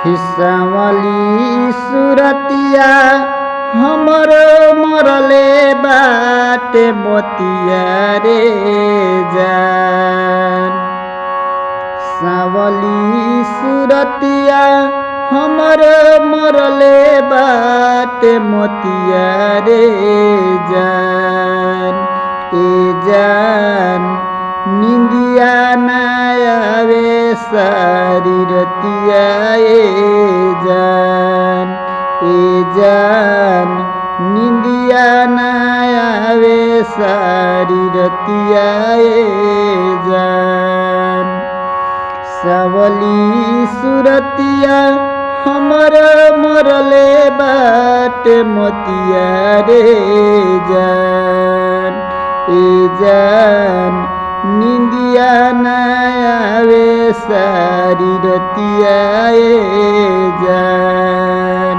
हिस्सावाली सुरतिया हमर मरले बाटे मोतिया रे जान। सावली सुरतिया हमर मरले बाटे मोतिया रे जान। ए जान निंदिया ना आवे सारी रतिया ए जान निंदिया ना आवे सारी रतिया ए जान। सावली सुरतिया हमर मरले बाटे मोतिया रे जान। ए जान निंदिया ना आवे सारी रतिया ए जान।